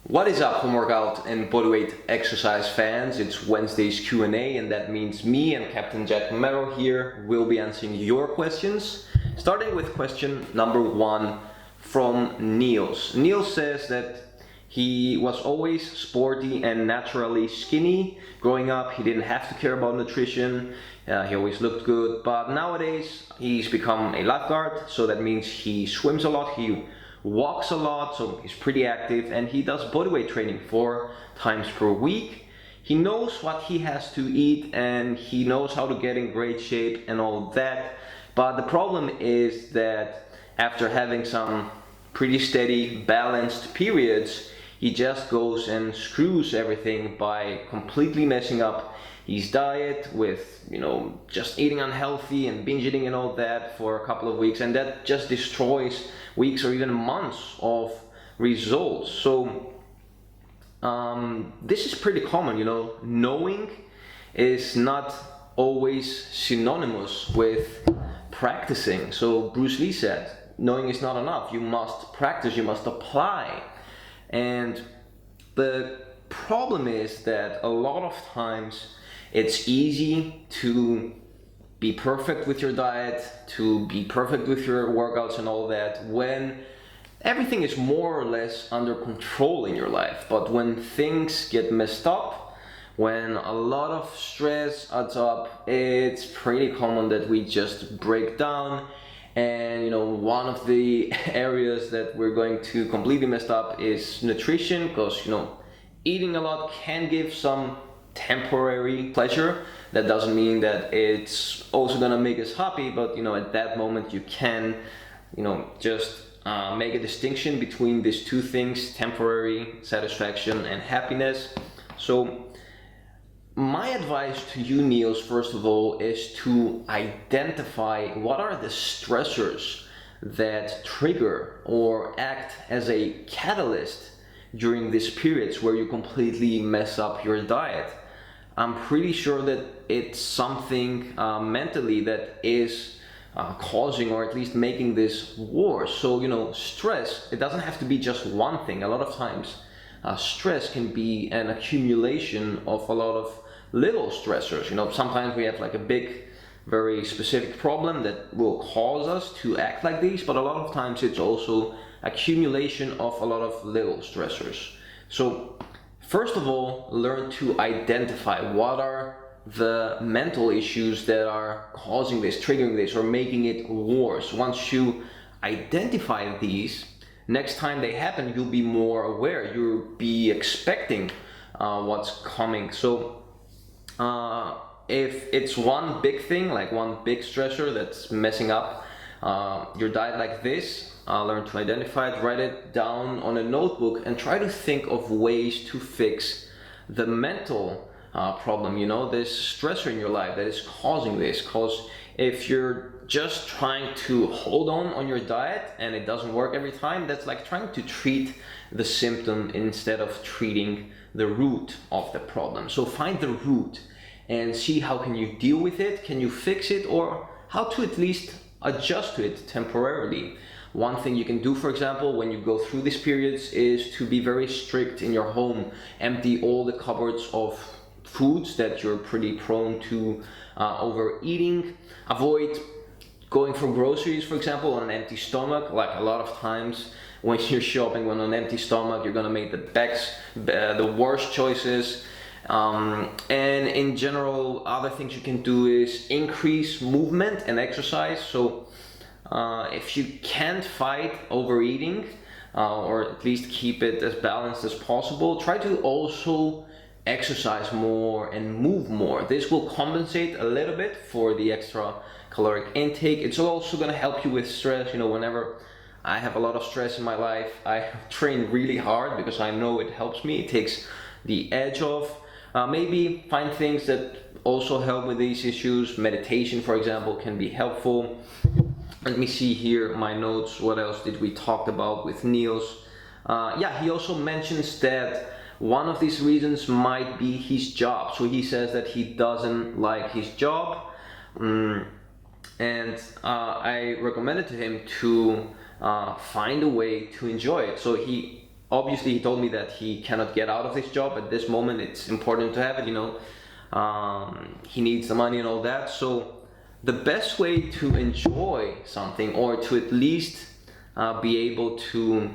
What is up, home workout and bodyweight exercise fans? It's Wednesday's Q&A, and that means me and Captain Jack Merrow here will be answering your questions. Starting with question number 1 from Niels. Niels says that he was always sporty and naturally skinny. Growing up, he didn't have to care about nutrition. He always looked good, but nowadays he's become a lifeguard, so that means he swims a lot, he walks a lot, so he's pretty active, and he does bodyweight training 4 times per week. He knows what he has to eat and he knows how to get in great shape and all that, but the problem is that after having some pretty steady, balanced periods, he just goes and screws everything by completely messing up his diet with, just eating unhealthy and binge eating and all that for a couple of weeks, and that just destroys weeks or even months of results. So this is pretty common, knowing is not always synonymous with practicing. So Bruce Lee said, knowing is not enough, you must practice, you must apply. And the problem is that a lot of times it's easy to be perfect with your diet, to be perfect with your workouts and all that when everything is more or less under control in your life. But when things get messed up, when a lot of stress adds up, it's pretty common that we just break down. And one of the areas that we're going to completely mess up is nutrition, because eating a lot can give some temporary pleasure. That doesn't mean that it's also gonna make us happy, but at that moment you can just make a distinction between these two things: temporary satisfaction and happiness. So my advice to you, Niels, first of all, is to identify what are the stressors that trigger or act as a catalyst during these periods where you completely mess up your diet. I'm pretty sure that it's something mentally that is causing, or at least making this worse. So stress, it doesn't have to be just one thing. A lot of times stress can be an accumulation of a lot of little stressors. Sometimes we have like a big, very specific problem that will cause us to act like these, but a lot of times it's also accumulation of a lot of little stressors. So first of all, learn to identify what are the mental issues that are causing this, triggering this, or making it worse. Once you identify these, next time they happen, you'll be more aware, you'll be expecting what's coming. So if it's one big thing, like one big stressor that's messing up your diet like this, learn to identify it, write it down on a notebook, and try to think of ways to fix the mental problem, this stressor in your life that is causing this. Because if you're just trying to hold on your diet and it doesn't work every time, that's like trying to treat the symptom instead of treating the root of the problem. So find the root and see how can you deal with it, can you fix it, or how to at least adjust to it temporarily. One thing you can do, for example, when you go through these periods, is to be very strict in your home. Empty all the cupboards of foods that you're pretty prone to overeating. Avoid going for groceries, for example, on an empty stomach. Like a lot of times when you're shopping on an empty stomach, you're gonna make the worst choices. And in general, other things you can do is increase movement and exercise. So if you can't fight overeating, or at least keep it as balanced as possible, try to also exercise more and move more. This will compensate a little bit for the extra caloric intake. It's also going to help you with stress. Whenever I have a lot of stress in my life, I train really hard because I know it helps me. It takes the edge off. Maybe find things that also help with these issues. Meditation, for example, can be helpful. Let me see here my notes. What else did we talk about with Niels? He also mentions that one of these reasons might be his job. So he says that he doesn't like his job, and I recommended to him to find a way to enjoy it. So he Obviously, he told me that he cannot get out of this job at this moment. It's important to have it, you know. He needs the money and all that. So the best way to enjoy something, or to at least be able to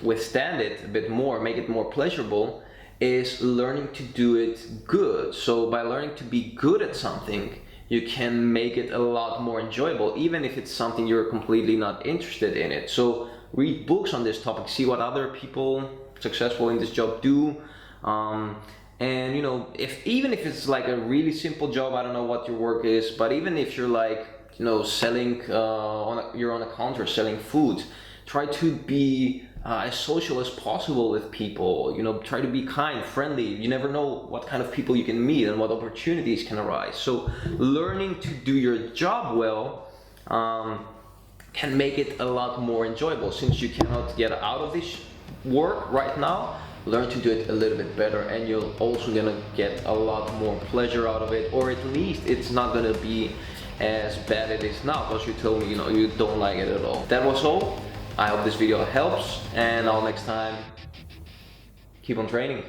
withstand it a bit more, make it more pleasurable, is learning to do it good. So by learning to be good at something, you can make it a lot more enjoyable, even if it's something you're completely not interested in it. So read books on this topic, see what other people successful in this job do. And you know, even if it's like a really simple job, I don't know what your work is, but even if you're like, you know, selling you're on a counter selling food, try to be as social as possible with people. You know, try to be kind, friendly. You never know what kind of people you can meet and what opportunities can arise. So learning to do your job well can make it a lot more enjoyable. Since you cannot get out of this work right now, learn to do it a little bit better, and you're also gonna get a lot more pleasure out of it, or at least it's not gonna be as bad as it is now, because you told me, you know, you don't like it at all. That was all. I hope this video helps, and until next time, keep on training.